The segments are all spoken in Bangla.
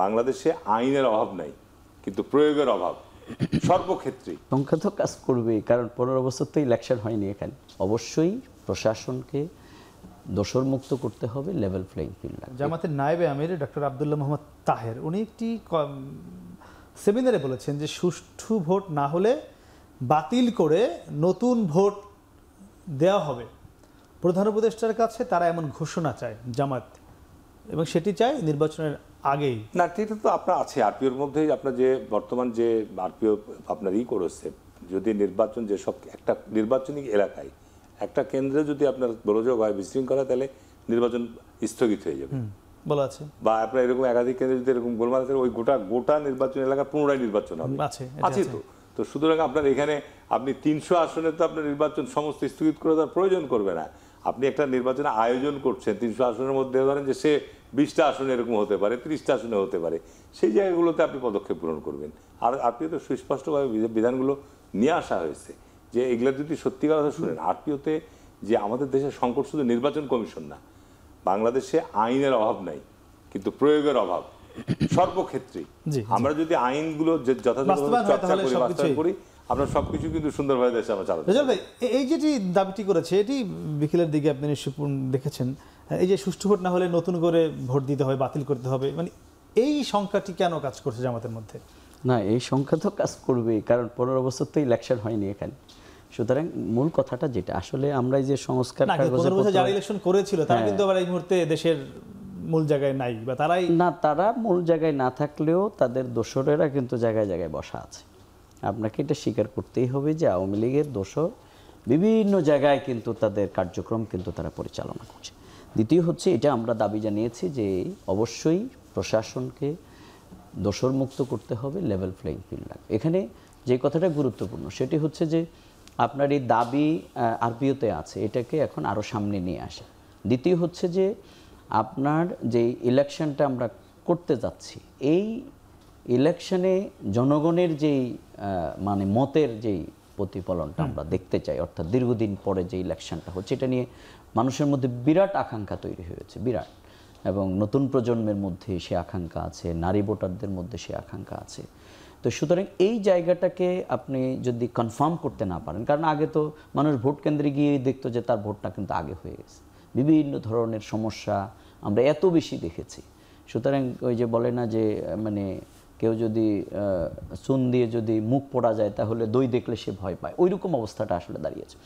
বাংলাদেশে আইনের অভাব নাই, কিন্তু প্রয়োগের অভাব সর্বক্ষেত্রেই। সংখ্যা তো কাজ করবেই, কারণ 15 বছর তো ইলেকশন হয়নি এখানে। অবশ্যই প্রশাসনকে দোষর মুক্ত করতে হবে, লেভেল প্লেইং ফিল্ড। জামাতের নায়েবে আমির ডক্টর আব্দুল্লাহ মোহাম্মদ তাহের উনি একটি সেমিনারে বলেছেন যে সুষ্ঠু ভোট না হলে বাতিল করে নতুন ভোট দেওয়া হবে। প্রধান উপদেষ্টার কাছে তারা এমন ঘোষণা চায় জামাত, এবং সেটি চায় নির্বাচনের আগেই। না, এটা তো আপনার আছে আরপিওর মধ্যে। আপনার যে বর্তমান যে আরপিও আপনার করেছে, যদি নির্বাচন যেসব একটা নির্বাচনী এলাকায় একটা কেন্দ্রে যদি আপনার গোলযোগ হয়, বিশৃঙ্খলা, তাহলে নির্বাচন স্থগিত হয়ে যাবে বলা আছে। বা আপনার এরকম একাধিক কেন্দ্রে যদি এরকম গোলমাল থাকে, ওই গোটা নির্বাচন এলাকা পুনরায় নির্বাচন হবে, আছে তো সুতরাং আপনার এখানে আপনি 300 আসনে তো আপনার নির্বাচন সমস্ত স্থগিত করে দেওয়ার প্রয়োজন করবে না। আপনি একটা নির্বাচনে আয়োজন করছেন 300 আসনের মধ্যে, ধরেন যে সে 20টা আসনে এরকম হতে পারে, 30টা আসনে হতে পারে, সেই জায়গাগুলোতে আপনি পদক্ষেপ গ্রহণ করবেন। আর আপনি তো সুস্পষ্টভাবে বিধানগুলো নিয়ে আসা হয়েছে যে এগুলো যদি সত্যিকার কথা শুনেন, আরপিওতে যে আমাদের দেশের সংকট শুধু নির্বাচন কমিশন না, বাংলাদেশে আইনের অভাব নাই, কিন্তু প্রয়োগের অভাব সর্বক্ষেত্রেই। আমরা যদি আইনগুলো যথাযথভাবে চর্চা করি, বাস্তবায়ন করি, আমরা সবকিছু কিন্তু সুন্দরভাবে দেশে আমরা চালাতে পারি। ভাই, এই যেটি দাবিটি করেছে, এটি বিকেলের দিকে আপনি নিশ্চয়ই দেখেছেন, এই যে সুষ্ঠু ভোট না হলে নতুন করে ভোট দিতে হবে, বাতিল করতে হবে, মানে এই সংখ্যাটি কেন কাজ করছে জামাতের মধ্যে? না, এই সংখ্যা তো কাজ করবেই, কারণ 15 বছর তো ইলেকশন হয়নি এখানে। সুতরাং মূল কথাটা যেটা আসলে আমরা এই যে সংস্কার, 15 বছর যারা ইলেকশন করেছিল তারা কিন্তু আবার এই মুহূর্তে দেশের মূল জায়গায় নাই, বা তারাই না, তারা মূল জায়গায় না থাকলেও তাদের দোসরেরা কিন্তু জায়গায় জায়গায় বসা আছে। আপনাকে এটা স্বীকার করতেই হবে যে আওয়ামী লীগের দোসর বিভিন্ন জায়গায় কিন্তু তাদের কার্যক্রম কিন্তু তারা পরিচালনা করছে। দ্বিতীয় হচ্ছে, এটা আমরা দাবি জানিয়েছি যে অবশ্যই প্রশাসনকে দোসর মুক্ত করতে হবে, লেভেল প্লেইং ফিল্ড লাগবে। এখানে যে কথাটা গুরুত্বপূর্ণ সেটি হচ্ছে যে আপনার এই দাবি আরপিওতে আছে, এটাকে এখন আরও সামনে নিয়ে আসে। দ্বিতীয় হচ্ছে যে আপনার যে ইলেকশনটা আমরা করতে যাচ্ছি, এই ইলেকশনে জনগণের যেই মানে মতের যেই প্রতিফলনটা আমরা দেখতে চাই, অর্থাৎ দীর্ঘদিন পরে যে ইলেকশনটা হচ্ছে, এটা নিয়ে মানুষের মধ্যে বিরাট আকাঙ্ক্ষা তৈরি হয়েছে, বিরাট। এবং নতুন প্রজন্মের মধ্যে সে আকাঙ্ক্ষা আছে, নারী ভোটারদের মধ্যে সে আকাঙ্ক্ষা আছে। তো সুতরাং এই জায়গাটাকে আপনি যদি কনফার্ম করতে না পারেন, কারণ আগে তো মানুষ ভোট কেন্দ্রে গিয়ে দেখতো যে তার ভোটটা কিন্তু আগে হয়ে গেছে, বিভিন্ন ধরনের সমস্যা আমরা এত বেশি দেখেছি। সুতরাং ওই যে বলে না যে মানে কেউ যদি চুন দিয়ে যদি মুখ পোড়া যায় তাহলে দই দেখলে সে ভয় পায়, ওইরকম অবস্থাটা আসলে দাঁড়িয়েছে।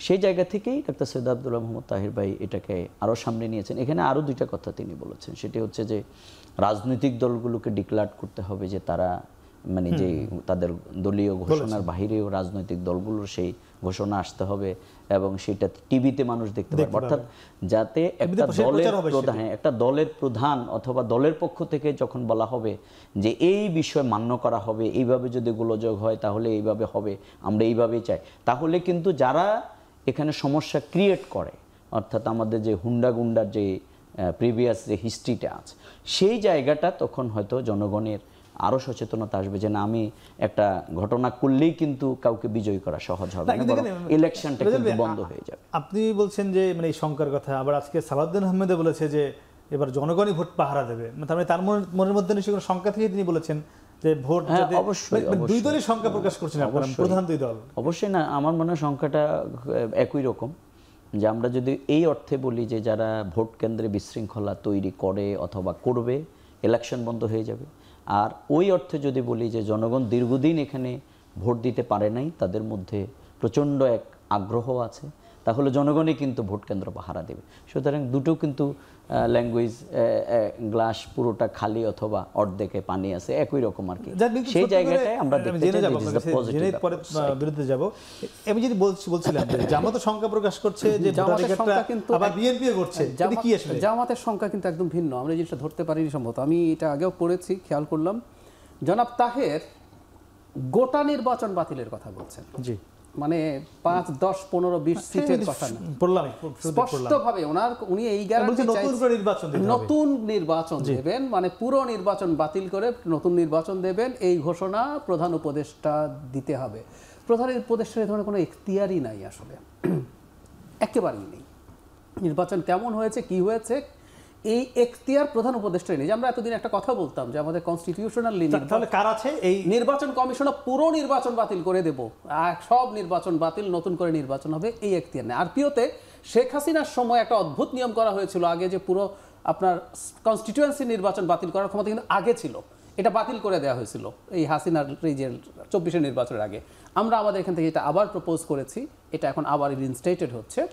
সেই জায়গা থেকেই ডাক্তার সৈয়দ আব্দুল্লাহ মোহাম্মদ তাহের ভাই এটাকে আরও সামনে নিয়েছেন। এখানে আরও দুইটা কথা তিনি বলেছেন, সেটি হচ্ছে যে রাজনৈতিক দলগুলোকে ডিক্লার করতে হবে যে তারা মানে যে তাদের দলীয় ঘোষণার বাহিরেও রাজনৈতিক দলগুলোর সেই ঘোষণা আসতে হবে, এবং সেটা টিভিতে মানুষ দেখতে পাবে, অর্থাৎ যাতে একটা দলের প্রধান অথবা দলের পক্ষ থেকে যখন বলা হবে যে এই বিষয় মান্য করা হবে, এইভাবে যদি গোলযোগ হয় তাহলে এইভাবে হবে, আমরা এইভাবেই চাই, তাহলে কিন্তু যারা এখানে সমস্যা ক্রিয়েট করে, অর্থাৎ আমাদের যে হুন্ডা গুন্ডার যে প্রিভিয়াস যে হিস্ট্রিটা আছে, সেই জায়গাটা তখন হয়তো জনগণের আরও সচেতনতা আসবে যে না, আমি একটা ঘটনা করলেই কিন্তু কাউকে বিজয়ী করা সহজ হবে না, বরং ইলেকশনটা কিন্তু বন্ধ হয়ে যাবে। আপনি বলছেন যে মানে এই সংখ্যার কথা, আবার আজকে সালাউদ্দিন আহমেদে বলেছে যে এবার জনগণই ভোট পাহারা দেবে, মানে তার মনের মধ্যে নিশ্চয়ই কোনো সংখ্যা থেকে তিনি বলেছেন যে ভোট অবশ্যই দুই দলই সংখ্যা প্রকাশ করছেন, প্রধান দুই দল। অবশ্যই না, আমার মনে হয় সংখ্যাটা একই রকম, যে আমরা যদি এই অর্থে বলি যে যারা ভোট কেন্দ্রে বিশৃঙ্খলা তৈরি করে অথবা করবে, ইলেকশন বন্ধ হয়ে যাবে। আর ওই অর্থে যদি বলি যে জনগণ দীর্ঘদিন এখানে ভোট দিতে পারে নাই, তাদের মধ্যে প্রচণ্ড এক আগ্রহ আছে, তাহলে জনগণই কিন্তু ভোট কেন্দ্র পাহারা দেবে। সুতরাং দুটো কিন্তু ল্যাঙ্গুয়েজ, গ্লাস পুরোটা খালি অথবা অর্ধেকে পানি আছে, একই রকম আর কি। সেই জায়গাটায় আমরা বিরুদ্ধে যাব। আমি যদি বলছিলাম যে জামাতের সংখ্যা প্রকাশ করছে যে আবার বিএনপিও করছে, কি আসলে জামাতের সংখ্যা কিন্তু একদম ভিন্ন, আমরা জিনিসটা ধরতে পারিনি সম্ভবত। আমি এটা আগেও পড়েছি, খেয়াল করলাম জনাব তাহের গোটা নির্বাচন বাতিলের কথা বলছেন। জি, মানে 5, 10, 15, 20 সিটের কথা না, স্পষ্টভাবে উনি এই গ্যারান্টি নতুন নির্বাচন দেবেন, মানে পুরো নির্বাচন বাতিল করে নতুন নির্বাচন দেবেন, এই ঘোষণা প্রধান উপদেষ্টা দিতে হবে। প্রধান উপদেষ্টার এই ধরনের কোনো এখতিয়ারই নাই, আসলে একেবারেই নেই। নির্বাচন কেমন হয়েছে, কি হয়েছে, এই এখতিয়ার প্রধান উপদেষ্টাই নেই। যে আমরা এতদিন একটা কথা বলতাম যে আমাদের কনস্টিটিউশনাল তাহলে কার আছে? এই নির্বাচন কমিশনও পুরো নির্বাচন বাতিল করে দেব, সব নির্বাচন বাতিল, নতুন করে নির্বাচন হবে, এই এখতিয়ার নেই। আরপিওতে শেখ হাসিনার সময় একটা অদ্ভুত নিয়ম করা হয়েছিল আগে, যে পুরো আপনার কনস্টিটিউয়েন্সি নির্বাচন বাতিল করার ক্ষমতা কিন্তু আগে ছিল, এটা বাতিল করে দেওয়া হয়েছিল এই হাসিনার এই যে 24 নির্বাচনের আগে। আমরা আমাদের এখান থেকে এটা আবার প্রপোজ করেছি, এটা এখন আবার রিইনস্টেটেড হচ্ছে।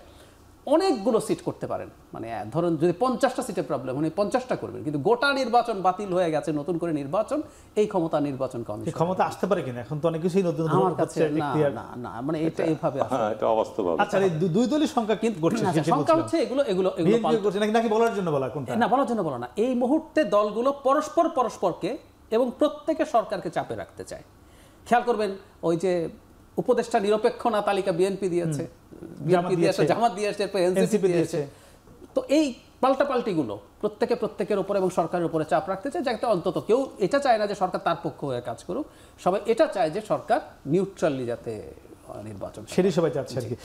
অনেকগুলো সিট করতে পারেন, মানে ধরুন যদি 50টা সিটের প্রবলেম মানে 50টা করবেন, কিন্তু গোটা নির্বাচন বাতিল হয়ে গেছে, নতুন করে নির্বাচন, এই ক্ষমতা নির্বাচন কমিশন ক্ষমতা আসতে পারে কিনা? এখন তো অনেক কিছুই নতুন নতুন আমার কাছে হচ্ছে, এখতিয়ার। না মানে এটা এইভাবে এটা অবাস্তব। আচ্ছা, এই দুই দলের সংখ্যা কি করছে? সংখ্যা হচ্ছে এগুলো এগুলো এগুলো বিএনপি করছে নাকি বলার জন্য বলা কোনটা? না, বলার জন্য বলা না। এই মুহূর্তে দলগুলো পরস্পরকে এবং প্রত্যেকে সরকারকে চাপে রাখতে চায়। খেয়াল করবেন ওই যে উপদেষ্টা নিরপেক্ষ না তালিকা বিএনপি দিয়েছে, বিএনপি দিয়েছে, জামাত দিয়েছে, এনসিপি দিয়েছে। তো এই পাল্টাপাল্টিগুলো প্রত্যেকের উপর এবং সরকারের উপরে চাপ রাখতে চায়, যাতে অন্তত কেউ এটা চায় না যে সরকার তার পক্ষ হয়ে কাজ করুক, সবাই এটা চায় যে সরকার নিউট্রালি যাতে নির্বাচন, সেটাই সবাই চাচ্ছে আর কি।